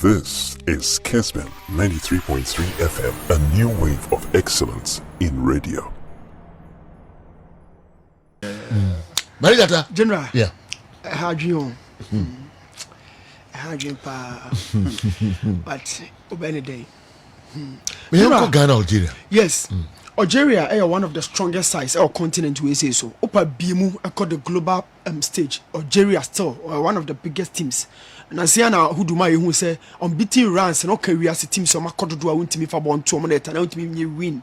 This is Kessben 93.3 FM, a new wave of excellence in radio. Marigata General. Yeah. How do you? How do you but obey day. We have Ghana, Algeria. Yes. Algeria is one of the strongest sides or continent we say so. Opa Bimu called the global stage. Algeria still one of the biggest teams. Na siana who do my who say unbeaten runs and okay we as a team so ma kodo do won timi fa bon 2 minutes and ultimately win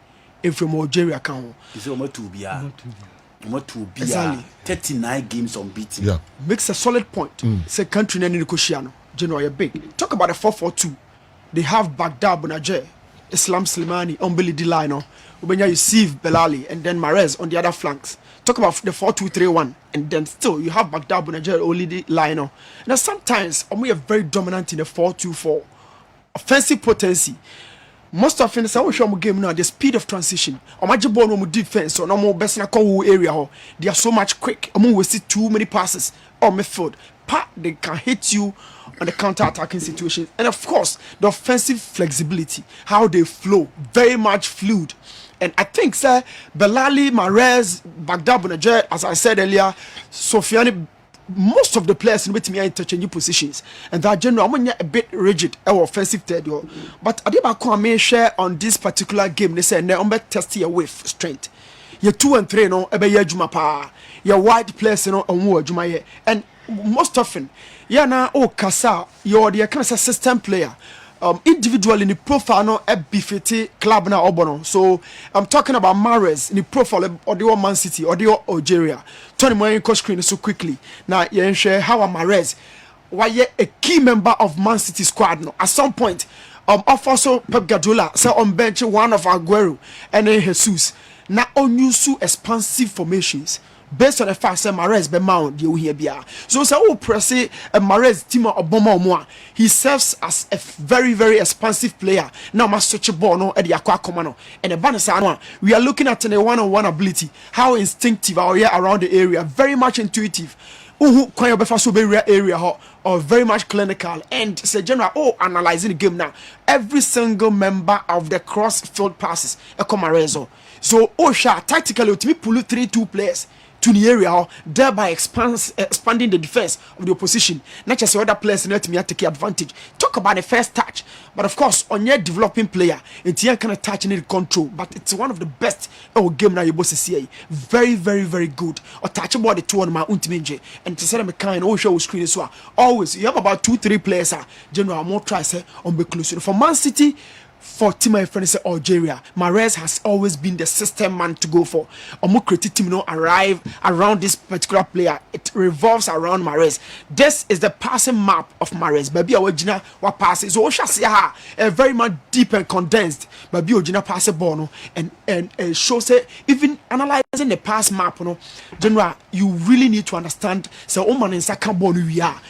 from Algeria kan. Is almost to be exactly 39 games unbeaten. Yeah. Makes a solid point. Say country na ni Koshiano. General big. Talk about the 4-4-2. They have Baghdad Bonajer, Islam Slimani, Umbili Dilino, Ubenya Yusuf Belali, and then Mahrez on the other flanks. Talk about the 4-2-3-1, and then still you have Baghdad Bonajer, Olidi Lino. Now sometimes we are very dominant in the 4-2-4. Offensive potency. Most often, it's always show game now. The speed of transition. Imagine ball no defense or no more best in a area. They are so much quick. We see too many passes or midfield. They can hit you on the counter-attacking situations, and of course the offensive flexibility, how they flow, very much fluid. And I think sir Belali, Mahrez, Baghdad Bonajer, as I said earlier, Sofiani, most of the players in which me interchange positions, and that general I'm a bit rigid our offensive third. But Adibako may share on this particular game. They say I'm test your with strength. You're 2 and 3 no ebe ye juma pa. You're wide players no onwo juma ye. And most often, na kasa you're the kind of system player. Individually in the profile no a bifiti club na obono. So I'm talking about Mahrez in the profile of the Man City or the Algeria. Turn my screen so quickly. Now you share how Mahrez why a key member of Man City squad no. At some point, also Pep Guardiola say on bench one of Aguero and then Jesus. Now on use expansive formations. Based on the fact that Mahrez be mount the here bia. So press Mahrez team of Obama, he serves as a very, very expansive player. Now must switch a ball no at the aqua commando. And the banner we are looking at a one-on-one ability, how instinctive are we around the area, very much intuitive. Area or very much clinical and say general analyzing the game now. Every single member of the cross field passes a Mahrez. So tactically to me pull 3-2 players to the area, thereby expanding the defense of the opposition. Not just other players in me take advantage. Talk about the first touch, but of course, on your developing player, it's here kind of touch and control. But it's one of the best game now you both see. Very, very, very good. Or touch about the two on my ultimate and to set them a kind of show screen as well. Always you have about 2-3 players. General more try say on be close. For Man City. For team my friends Algeria, Mahrez has always been the system man to go for. Creative team arrive around this particular player. It revolves around Mahrez. This is the passing map of Mahrez. Baby original what passes. So see very much deep and condensed. Baby original pass a ball and shows even analyzing the pass map. General, you really need to understand. So man in second ball we are.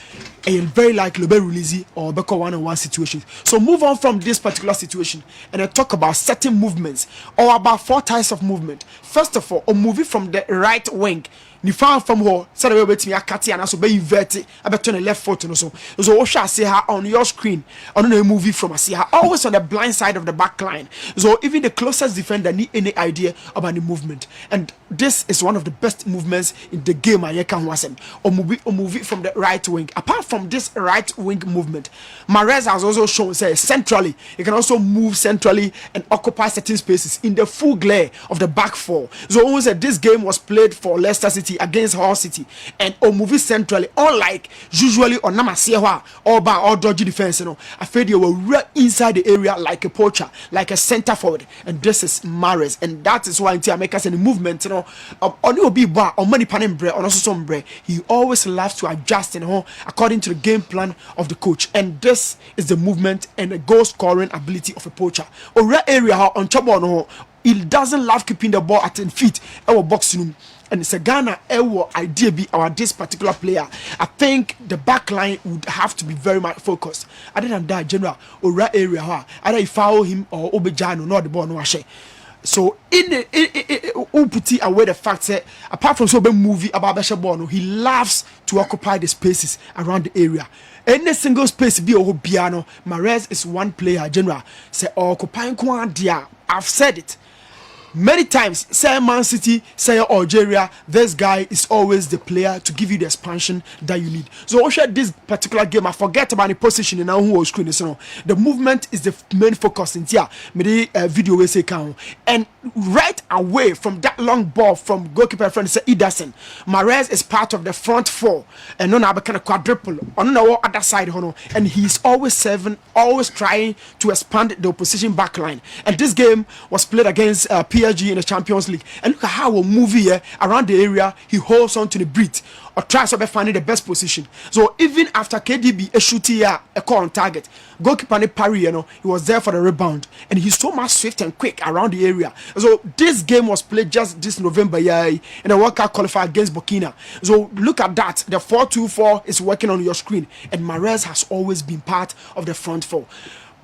And very likely be releasing or be one-on-one situations. So move on from this particular situation and I talk about certain movements or about 4 types of movement. First of all, a movie from the right wing. Ni fan from her, so we wait me a cat and also be inverted. I bet on the left foot and so. So what shall see her on your screen on a movie from I see her always on the blind side of the back line. So even the closest defender need any idea about the movement. And this is one of the best movements in the game. I can watch or movie from the right wing. Apart from this right wing movement, Mahrez has also shown say centrally. He can also move centrally and occupy certain spaces in the full glare of the back four. So almost said this game was played for Leicester City against Hull City and movie centrally, unlike usually on Namasewa or dodgy defense. I feel they were right inside the area like a poacher, like a center forward, and this is Mahrez, and that is why I make us any movement. On your be bar or money panem bread or also some bread. He always loves to adjust according to the game plan of the coach, and this is the movement and the goal scoring ability of a poacher. Or red area on Chabon, he doesn't love keeping the ball at 10 feet. Our boxing room. And it's a Ghana idea be our this particular player. I think the back line would have to be very much focused. Other than that, general or area either you foul him or Obejano, not the ball no washe. So in put away the fact that apart from so movie about Beshabono, he loves to occupy the spaces around the area. Any single space be a piano. Mahrez is one player general. Say occupying dia. I've said it many times. Say Man City, say Algeria, this guy is always the player to give you the expansion that you need. So this particular game, I forget about the position in our who screen. The movement is the main focus in here. Video we say count and right away from that long ball from goalkeeper friend say Ederson, Mahrez is part of the front four and no now kind of quadruple on the other side, and he's always serving, always trying to expand the opposition back line. And this game was played against PSG in the Champions League, and look at how a movie here around the area he holds on to the breath or tries to find the best position. So even after KDB a shoot here a call on target, goalkeeper parry, he was there for the rebound, and he's so much swift and quick around the area. So this game was played just this November in a World Cup qualifier against Burkina. So look at that, the 4-2-4 is working on your screen, and Mahrez has always been part of the front four.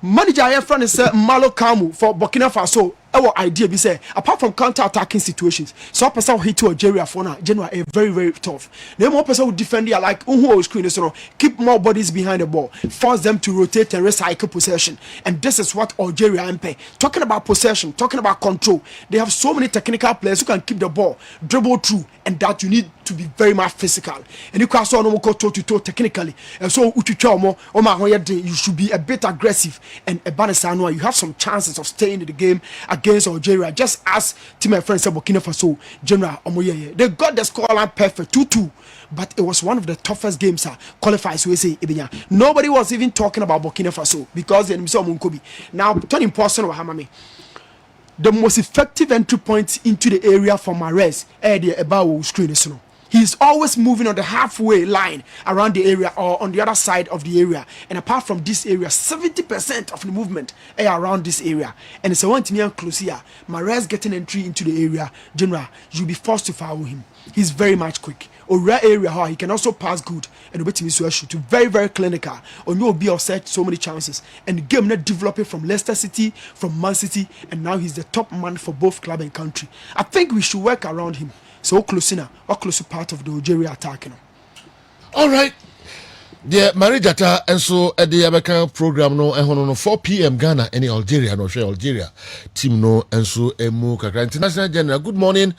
Manager here friend is Malo Kamu for Burkina Faso. Our idea be say apart from counter-attacking situations, so person will hit to Algeria for now. General very very tough. The more person will defend here like who screen is keep more bodies behind the ball, force them to rotate and recycle possession. And this is what Algeria MP talking about possession, talking about control. They have so many technical players who can keep the ball, dribble through, and that you need to be very much physical. And you can also no go toe to toe technically. And so you should be a bit aggressive and a Banisano. You have some chances of staying in the game against Algeria, just as to my friends Burkina Faso General Omoyeye. They got the scoreline perfect 2-2, but it was one of the toughest games qualifiers we say. Nobody was even talking about Burkina Faso because they now turning person or Hamame. The most effective entry point into the area for Mahrez about screen is he's always moving on the halfway line around the area or on the other side of the area. And apart from this area, 70% of the movement are around this area. And it's a one to close here. Mahrez getting entry into the area, General, you'll be forced to follow him. He's very much quick. Or rare area how he can also pass good and wait to shoot very very clinical. On you be offset so many chances. And the game not developing from Leicester City, from Man City, and now he's the top man for both club and country. I think we should work around him. So close enough, or close part of the Algeria attack. All right. The Marijata and so at the American program no and on 4 p.m. Ghana any Algeria no share Algeria team no and so emu kakra international general. Good morning.